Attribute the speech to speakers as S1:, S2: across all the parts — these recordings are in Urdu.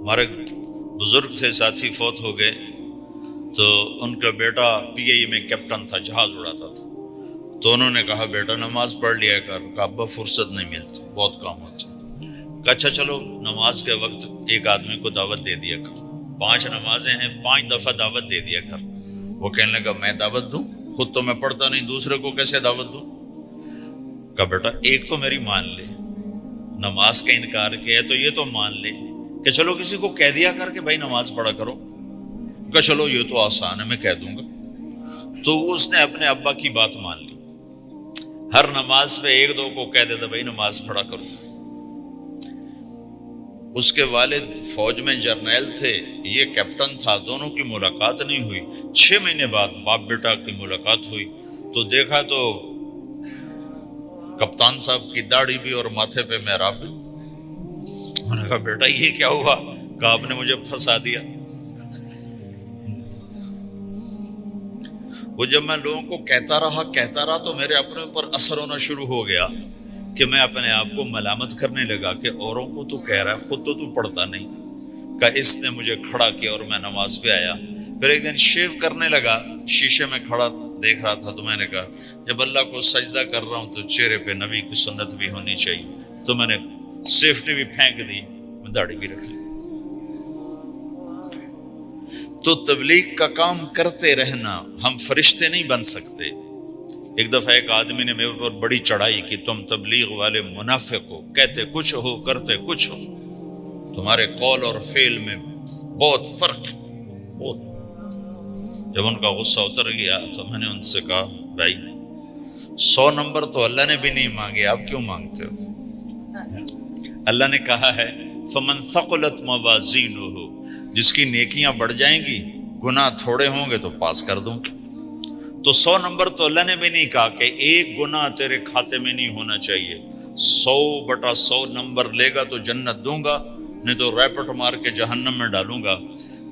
S1: ہمارے بزرگ تھے ساتھی فوت ہو گئے، تو ان کا بیٹا PIA میں کیپٹن تھا، جہاز اڑاتا تھا. تو انہوں نے کہا بیٹا نماز پڑھ لیا کر. کہا ابا فرصت نہیں ملتی، بہت کام ہوتا. کہا اچھا چلو نماز کے وقت ایک آدمی کو دعوت دے دیا کر، 5 نمازیں ہیں، 5 دفعہ دعوت دے دیا کر. وہ کہنے لگا میں دعوت دوں؟ خود تو میں پڑھتا نہیں، دوسرے کو کیسے دعوت دوں؟ کہا بیٹا ایک تو میری مان لے، نماز کا انکار کیا ہے تو یہ تو مان لے کہ چلو کسی کو کہہ دیا کر کہ بھائی نماز پڑھا کرو. کہ چلو یہ تو آسان ہے، میں کہہ دوں گا. تو اس نے اپنے ابا کی بات مان لی، ہر نماز پہ 1-2 کو کہہ دیتا بھائی نماز پڑھا کرو. اس کے والد فوج میں جرنیل تھے، یہ کیپٹن تھا، دونوں کی ملاقات نہیں ہوئی. 6 مہینے بعد باپ بیٹا کی ملاقات ہوئی تو دیکھا تو کپتان صاحب کی داڑھی بھی اور ماتھے پہ محراب بھی. میں نے کہا بیٹا یہ کیا ہوا؟ کہا آپ نے مجھے پھنسا دیا. وہ جب میں لوگوں کو کہتا رہا تو میرے اپنے اوپر اثر ہونا شروع ہو گیا کہ میں اپنے آپ کو ملامت کرنے لگا کہ اوروں کو تو کہہ رہا ہے، خود تو پڑھتا نہیں. کہ اس نے مجھے کھڑا کیا اور میں نماز پہ آیا. پھر ایک دن شیو کرنے لگا، شیشے میں کھڑا دیکھ رہا تھا تو میں نے کہا جب اللہ کو سجدہ کر رہا ہوں تو چہرے پہ نبی کی سنت بھی ہونی چاہیے. تو میں نے سیفٹی بھی پھینک دی، میں داڑھی بھی رکھ لی. تو تبلیغ کا کام کرتے رہنا، ہم فرشتے نہیں بن سکتے. ایک دفعہ ایک آدمی نے میرے اوپر بڑی چڑھائی کی، تم تبلیغ والے منافق ہو، کہتے کچھ ہو کرتے کچھ ہو، تمہارے قول اور فعل میں بہت فرق ہے بہت. جب ان کا غصہ اتر گیا تو میں نے ان سے کہا بھائی 100 نمبر تو اللہ نے بھی نہیں مانگے، آپ کیوں مانگتے ہو؟ اللہ نے کہا ہے فمن ثقلت موازینہ، جس کی نیکیاں بڑھ جائیں گی گناہ تھوڑے ہوں گے تو پاس کر دوں گی. تو 100 نمبر تو اللہ نے بھی نہیں کہا کہ ایک گناہ تیرے کھاتے میں نہیں ہونا چاہیے. 100/100 نمبر لے گا تو جنت دوں گا، نہیں تو ریپٹ مار کے جہنم میں ڈالوں گا.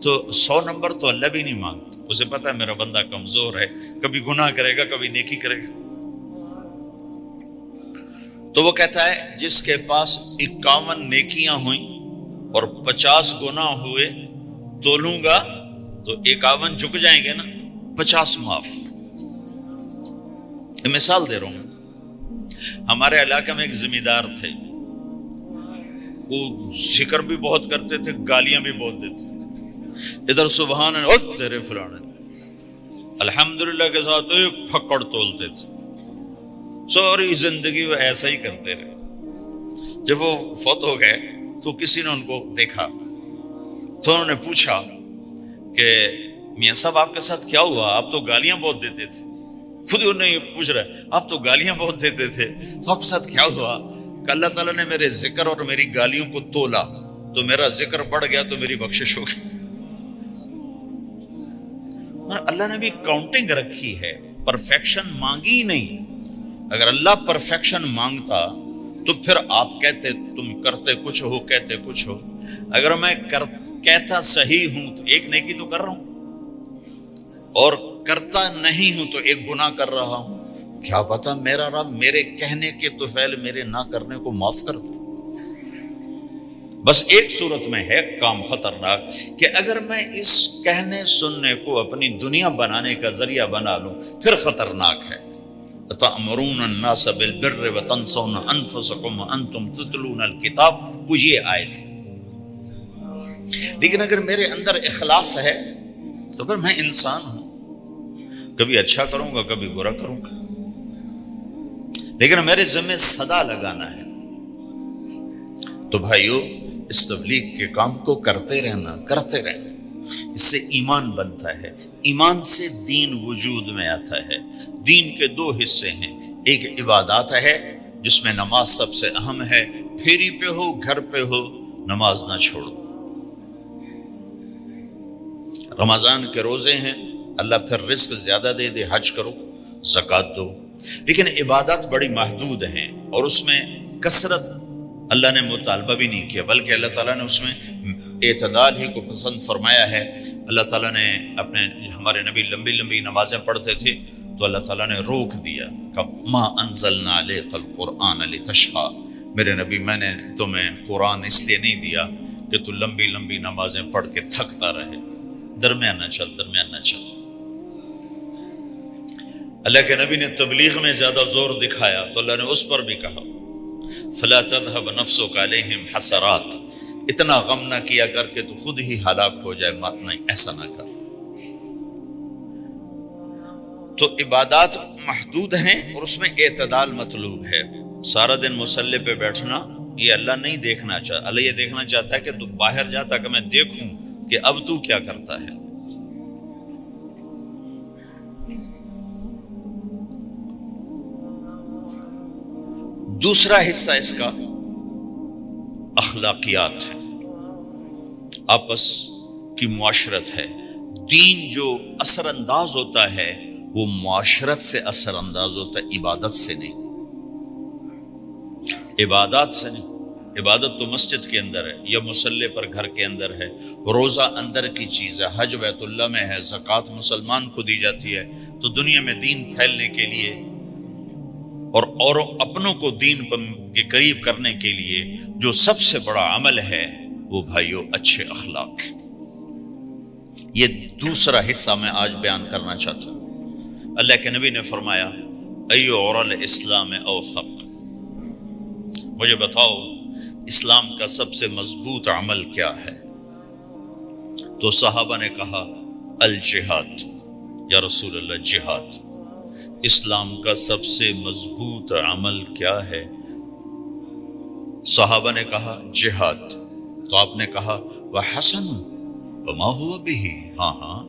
S1: تو 100 نمبر تو اللہ بھی نہیں مانگتا. اسے پتا ہے میرا بندہ کمزور ہے، کبھی گناہ کرے گا کبھی نیکی کرے گا. تو وہ کہتا ہے جس کے پاس 51 نیکیاں ہوئیں اور 50 گناہ ہوئے تولوں گا تو 51 جھک جائیں گے نا، 50 معاف. مثال دے رہا ہوں. ہمارے علاقے میں ایک زمیندار تھے، وہ ذکر بھی بہت کرتے تھے، گالیاں بھی بہت دیتے. ادھر سبحان اللہ تیرے فلانے، الحمدللہ کے ساتھ ایک پھکڑ تولتے تھے. ساری زندگی وہ ایسا ہی کرتے رہے. جب وہ فوت ہو گئے تو کسی نے ان کو دیکھا تو انہوں نے پوچھا کہ میاں صاحب آپ کے ساتھ کیا ہوا؟ آپ تو گالیاں بہت دیتے تھے. خود ہی انہیں پوچھ رہا ہے آپ تو گالیاں بہت دیتے تھے، تو آپ کے ساتھ کیا ہوا؟ کہ اللہ تعالیٰ نے میرے ذکر اور میری گالیوں کو تولا تو میرا ذکر بڑھ گیا تو میری بخشش ہو گئی. اللہ نے بھی کاؤنٹنگ رکھی ہے، پرفیکشن مانگی ہی نہیں. اگر اللہ پرفیکشن مانگتا تو پھر آپ کہتے تم کرتے کچھ ہو کہتے کچھ ہو. اگر میں کہتا صحیح ہوں تو ایک نیکی تو کر رہا ہوں، اور کرتا نہیں ہوں تو ایک گناہ کر رہا ہوں. کیا پتا میرا رب میرے کہنے کے طفیل میرے نہ کرنے کو معاف کر دے. بس ایک صورت میں ہے کام خطرناک کہ اگر میں اس کہنے سننے کو اپنی دنیا بنانے کا ذریعہ بنا لوں پھر خطرناک ہے. تأمرون الناس بالبر وتنسون انفسکم وانتم تتلون الکتاب، وہ یہ آیت. لیکن اگر میرے اندر اخلاص ہے تو پھر میں انسان ہوں، کبھی اچھا کروں گا کبھی برا کروں گا، لیکن میرے ذمہ صدا لگانا ہے. تو بھائیو اس تبلیغ کے کام کو کرتے رہنا. اس سے ایمان بنتا ہے، ایمان سے دین وجود میں آتا ہے. دین کے 2 حصے ہیں، ایک عبادات ہے جس میں نماز سب سے اہم ہے. پھیری پہ ہو گھر پہ ہو نماز نہ چھوڑو. رمضان کے روزے ہیں، اللہ پھر رزق زیادہ دے دے، حج کرو زکوٰۃ دو. لیکن عبادات بڑی محدود ہیں اور اس میں کثرت اللہ نے مطالبہ بھی نہیں کیا، بلکہ اللہ تعالیٰ نے اس میں اعتدال ہی کو پسند فرمایا ہے۔ اللہ تعالیٰ نے ہمارے نبی لمبی لمبی نمازیں پڑھتے تھے تو اللہ تعالیٰ نے روک دیا کہ ما انزلنا علیک القرآن لتشقی، میرے نبی میں نے تمہیں قرآن اس لیے نہیں دیا کہ تو لمبی لمبی نمازیں پڑھ کے تھکتا رہے، درمیانہ چل درمیانہ چل۔ اللہ کے نبی نے تبلیغ میں زیادہ زور دکھایا تو اللہ نے اس پر بھی کہا فلا تذهب نفسك علیہم حسرات، اتنا غم نہ کیا کر کے تو خود ہی ہلاک ہو جائے، مات نہیں، ایسا نہ کر۔ تو عبادات محدود ہیں اور اس میں اعتدال مطلوب ہے۔ سارا دن مصلی پہ بیٹھنا یہ اللہ نہیں دیکھنا چاہتا، اللہ یہ دیکھنا چاہتا ہے کہ تو باہر جاتا کہ میں دیکھوں کہ اب تو کیا کرتا ہے۔ دوسرا حصہ اس کا اخلاقیات ہے، آپس کی معاشرت ہے۔ دین جو اثر انداز ہوتا ہے وہ معاشرت سے اثر انداز ہوتا ہے، عبادت سے نہیں، عبادات سے نہیں۔ عبادت تو مسجد کے اندر ہے یا مصلی پر گھر کے اندر ہے، روزہ اندر کی چیز ہے، حج بیت اللہ میں ہے، زکوٰۃ مسلمان کو دی جاتی ہے۔ تو دنیا میں دین پھیلنے کے لیے اور اپنوں کو دین کے قریب کرنے کے لیے جو سب سے بڑا عمل ہے وہ بھائیو اچھے اخلاق۔ یہ دوسرا حصہ میں آج بیان کرنا چاہتا ہوں۔ اللہ کے نبی نے فرمایا ایو اور الاسلام اوثق، مجھے بتاؤ اسلام کا سب سے مضبوط عمل کیا ہے؟ تو صحابہ نے کہا الجہاد، یا رسول اللہ جہاد۔ اسلام کا سب سے مضبوط عمل کیا ہے؟ صحابہ نے کہا جہاد۔ تو آپ نے کہا وحسن وما هو به، ہاں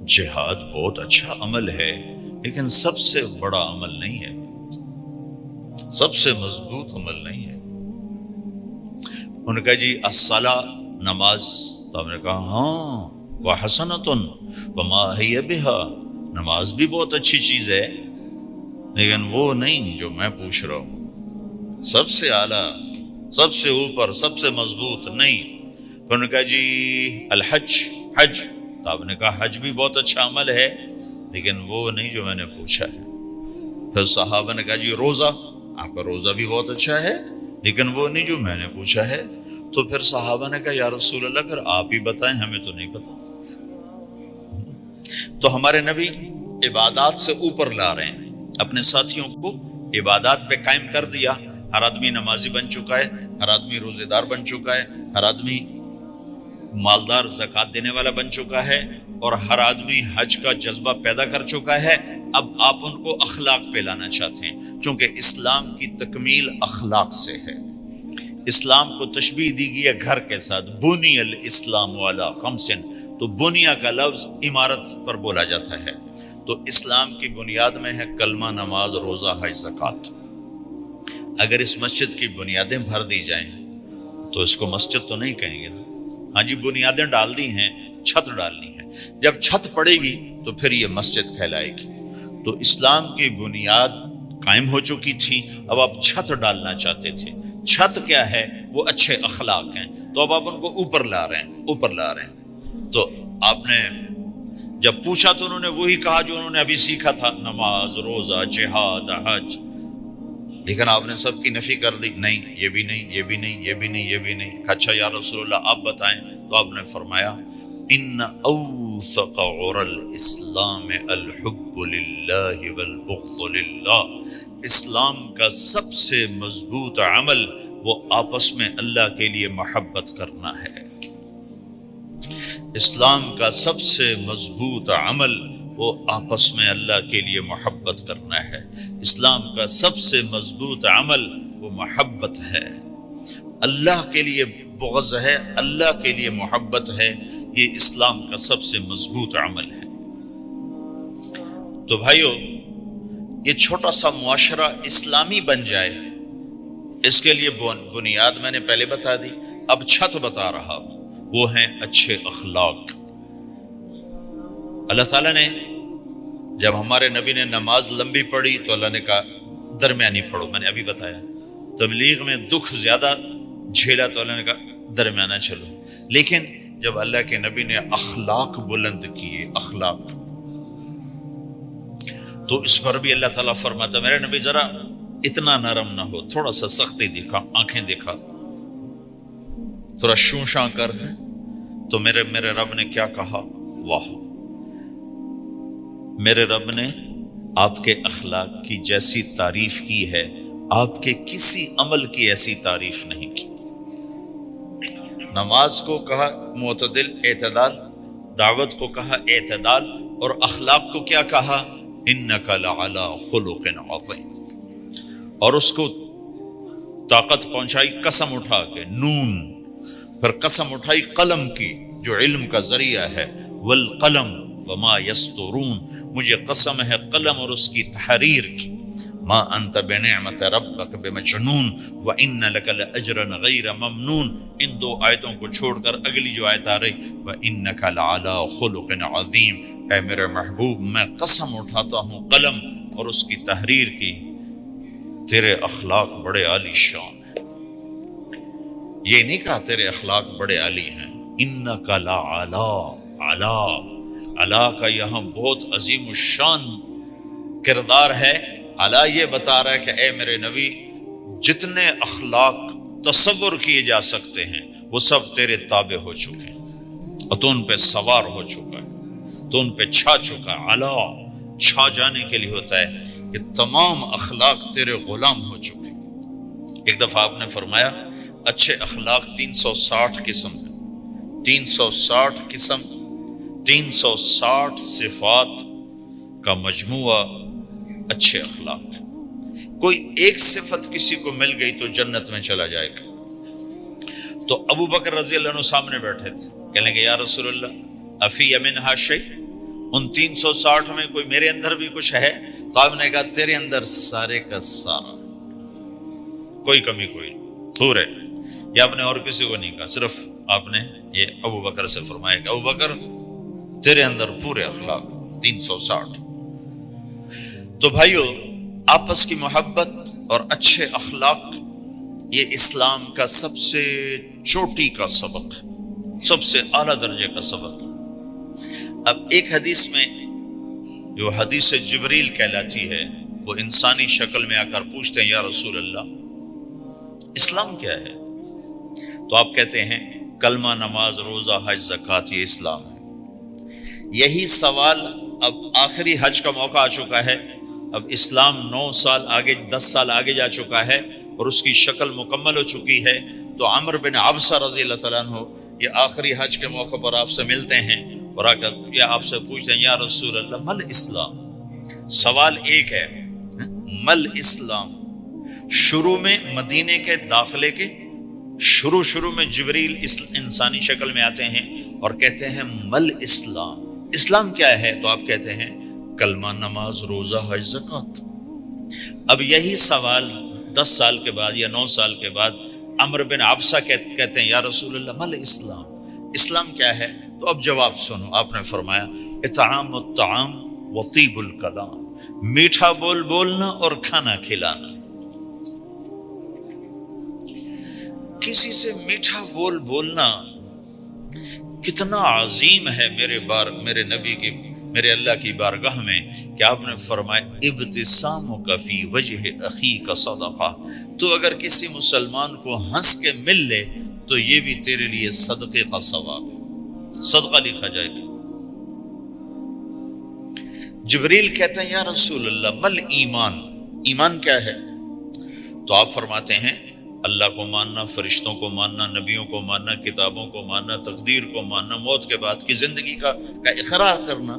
S1: جہاد بہت اچھا عمل ہے لیکن سب سے بڑا عمل نہیں ہے، سب سے مضبوط عمل نہیں ہے۔ ان کا جی الصلاۃ، نماز۔ تو آپ نے کہا ہاں وحسنۃ وما هي بها، نماز بھی بہت اچھی چیز ہے لیکن وہ نہیں جو میں پوچھ رہا ہوں، سب سے اعلیٰ، سب سے اوپر، سب سے مضبوط نہیں۔ پھر انہوں نے کہا جی الحج، حج۔ تو آپ نے کہا حج بھی بہت اچھا عمل ہے لیکن وہ نہیں جو میں نے پوچھا ہے۔ پھر صحابہ نے کہا جی روزہ، آپ کا روزہ بھی بہت اچھا ہے لیکن وہ نہیں جو میں نے پوچھا ہے۔ تو پھر صحابہ نے کہا یا رسول اللہ پھر آپ ہی بتائیں، ہمیں تو نہیں پتا۔ تو ہمارے نبی عبادات سے اوپر لا رہے ہیں، اپنے ساتھیوں کو عبادات پہ قائم کر دیا۔ ہر آدمی نمازی بن چکا ہے، ہر آدمی روزے دار بن چکا ہے، ہر آدمی مالدار زکوٰۃ دینے والا بن چکا ہے، اور ہر آدمی حج کا جذبہ پیدا کر چکا ہے۔ اب آپ ان کو اخلاق پہ لانا چاہتے ہیں، چونکہ اسلام کی تکمیل اخلاق سے ہے۔ اسلام کو تشبیہ دی گئی ہے گھر کے ساتھ، بنی الاسلام علی خمس، تو بنیا کا لفظ عمارت پر بولا جاتا ہے۔ تو اسلام کی بنیاد میں ہے کلمہ، نماز، روزہ، حج، زکوٰۃ۔ اگر اس مسجد کی بنیادیں بھر دی جائیں تو اس کو مسجد تو نہیں کہیں گے نا۔ ہاں جی بنیادیں ڈال دی ہیں، چھت ڈالنی ہے، جب چھت پڑے گی تو پھر یہ مسجد کہلائے گی۔ تو اسلام کی بنیاد قائم ہو چکی تھی، اب آپ چھت ڈالنا چاہتے تھے۔ چھت کیا ہے؟ وہ اچھے اخلاق ہیں۔ تو اب آپ ان کو اوپر لا رہے ہیں، اوپر لا رہے ہیں۔ تو آپ نے جب پوچھا تو انہوں نے وہی کہا جو انہوں نے ابھی سیکھا تھا، نماز، روزہ، جہاد، حج، لیکن آپ نے سب کی نفی کر دی، نہیں یہ بھی نہیں، یہ بھی نہیں، یہ بھی نہیں، یہ بھی نہیں۔ اچھا یا رسول اللہ آپ بتائیں۔ تو آپ نے فرمایا ان اوثق عر الاسلام الحب للہ والبغض للہ، اسلام کا سب سے مضبوط عمل وہ آپس میں اللہ کے لیے محبت کرنا ہے۔ اسلام کا سب سے مضبوط عمل وہ آپس میں اللہ کے لیے محبت کرنا ہے۔ اسلام کا سب سے مضبوط عمل وہ محبت ہے، اللہ کے لیے بغض ہے، اللہ کے لیے محبت ہے، یہ اسلام کا سب سے مضبوط عمل ہے۔ تو بھائیو یہ چھوٹا سا معاشرہ اسلامی بن جائے، اس کے لیے بنیاد میں نے پہلے بتا دی، اب چھت بتا رہا ہوں، وہ ہیں اچھے اخلاق۔ اللہ تعالیٰ نے جب ہمارے نبی نے نماز لمبی پڑھی تو اللہ نے کہا درمیانی پڑھو، میں نے ابھی بتایا۔ تبلیغ میں دکھ زیادہ جھیلا تو اللہ نے کہا درمیانہ چلو، لیکن جب اللہ کے نبی نے اخلاق بلند کیے، اخلاق، تو اس پر بھی اللہ تعالیٰ فرماتا میرے نبی ذرا اتنا نرم نہ ہو، تھوڑا سا سختی دکھا، آنکھیں دکھا، تھوڑا شوشاں کر۔ تو میرے رب نے کیا کہا؟ واہ، میرے رب نے آپ کے اخلاق کی جیسی تعریف کی ہے، آپ کے کسی عمل کی ایسی تعریف نہیں کی۔ نماز کو کہا معتدل، اعتدال، دعوت کو کہا اعتدال، اور اخلاق کو کیا کہا؟ انک لعلی خلق عظیم۔ اور اس کو طاقت پہنچائی قسم اٹھا کے، نون، پھر قسم اٹھائی قلم کی جو علم کا ذریعہ ہے، والقلم وما یسطرون، مجھے قسم ہے قلم اور اس کی تحریر کی، ما انت بنعمت ربک بمجنون وان لک لاجرا غیر ممنون۔ ان دو آیتوں کو چھوڑ کر اگلی جو آیت آ رہی، وانک لعلی خلق عظیم، اے میرے محبوب میں قسم اٹھاتا ہوں قلم اور اس کی تحریر کی، تیرے اخلاق بڑے عالی شان ہیں۔ یہ نہیں کہا تیرے اخلاق بڑے عالی ہیں، انک لعلی، علا کا یہاں بہت عظیم الشان کردار ہے۔ علا یہ بتا رہا ہے کہ اے میرے نبی، جتنے اخلاق تصور کیے جا سکتے ہیں وہ سب تیرے تابع ہو چکے ہیں، اور تو ان پہ سوار ہو چکا ہے، تو ان پہ چھا چکا ہے۔ علا چھا جانے کے لیے ہوتا ہے کہ تمام اخلاق تیرے غلام ہو چکے ہیں۔ ایک دفعہ آپ نے فرمایا اچھے اخلاق 360 قسم ہیں، 360 قسم، 360 صفات کا مجموعہ اچھے اخلاق ہے۔ کوئی ایک صفت کسی کو مل گئی تو جنت میں چلا جائے گا۔ تو ابو بکر رضی اللہ عنہ سامنے بیٹھے تھے، کہنے کہ یا رسول اللہ افی منہا شیء، ان 360 میں کوئی میرے اندر بھی کچھ ہے؟ تو آپ نے کہا تیرے اندر سارے کا سارا، کوئی کمی کوئی پورے۔ یا آپ نے اور کسی کو نہیں کہا، صرف آپ نے یہ ابو بکر سے فرمایا کہ ابو بکر تیرے اندر پورے اخلاق 360۔ تو بھائیو، آپس کی محبت اور اچھے اخلاق یہ اسلام کا سب سے چوٹی کا سبق ہے، سب سے اعلیٰ درجے کا سبق۔ اب ایک حدیث میں جو حدیث جبریل کہلاتی ہے، وہ انسانی شکل میں آ کر پوچھتے ہیں یا رسول اللہ اسلام کیا ہے؟ تو آپ کہتے ہیں کلمہ، نماز، روزہ، حج، زکوٰۃ، یہ اسلام ہے۔ یہی سوال اب آخری حج کا موقع آ چکا ہے، اب اسلام 9 سال آگے، 10 سال آگے جا چکا ہے اور اس کی شکل مکمل ہو چکی ہے۔ تو عمر بن عبسہ رضی اللہ تعالیٰ عنہ یہ آخری حج کے موقع پر آپ سے ملتے ہیں اور آ کر یہ آپ سے پوچھتے ہیں یا رسول اللہ مل اسلام؟ سوال ایک ہے، مل اسلام؟ شروع میں مدینے کے داخلے کے شروع میں جبریل انسانی شکل میں آتے ہیں اور کہتے ہیں مل اسلام، اسلام کیا ہے؟ تو آپ کہتے ہیں کلمہ، نماز، روزہ، حج، زکوٰۃ۔ اب یہی سوال 10 سال کے بعد یا 9 سال کے بعد عمر بن عبسہ کہتے ہیں یا رسول اللہ مل اسلام، اسلام کیا ہے؟ تو اب جواب سنو، آپ نے فرمایا اطعام الطعام وطیب الکلام، میٹھا بول بولنا اور کھانا کھلانا۔ کسی سے میٹھا بول بولنا کتنا عظیم ہے میرے نبی کی، میرے اللہ کی بارگاہ میں، کہ آپ نے فرمایا ابتسامک فی وجہ اخیک صدقہ، تو اگر کسی مسلمان کو ہنس کے مل لے تو یہ بھی تیرے لیے صدقے کا ثواب ہے، صدقہ لکھا جائے گا۔ جبریل کہتے ہیں یا رسول اللہ مل ایمان، ایمان کیا ہے؟ تو آپ فرماتے ہیں اللہ کو ماننا، فرشتوں کو ماننا، نبیوں کو ماننا، کتابوں کو ماننا، تقدیر کو ماننا، موت کے بعد کی زندگی کا اقرار کرنا۔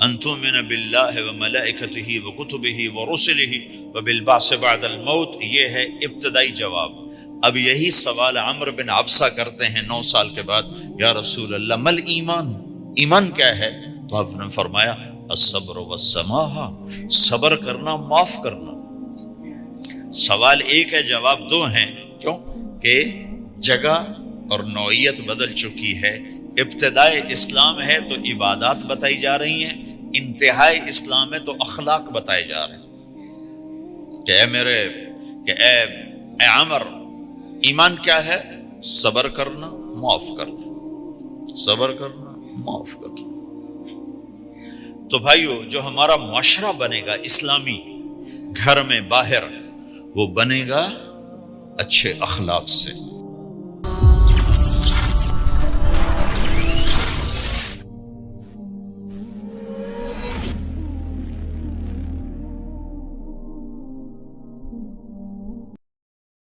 S1: ان تؤمن باللہ وملائکتہ وکتبہ ورسلہ وبالبعث بعد الموت، یہ ہے ابتدائی جواب۔ اب یہی سوال عمر بن عبسہ کرتے ہیں 9 سال کے بعد، یا رسول اللہ مل ایمان، ایمان کیا ہے؟ تو آپ نے فرمایا الصبر والسماحہ، صبر کرنا، معاف کرنا۔ سوال ایک ہے، جواب 2 ہیں، کیوں کہ جگہ اور نوعیت بدل چکی ہے۔ ابتدائے اسلام ہے تو عبادات بتائی جا رہی ہیں، انتہائی اسلام ہے تو اخلاق بتائے جا رہے ہیں کہ اے عمر ایمان کیا ہے؟ صبر کرنا، معاف کرنا، صبر کرنا، معاف کرنا۔ تو بھائیو، جو ہمارا معاشرہ بنے گا اسلامی، گھر میں باہر، وہ بنے گا اچھے اخلاق سے۔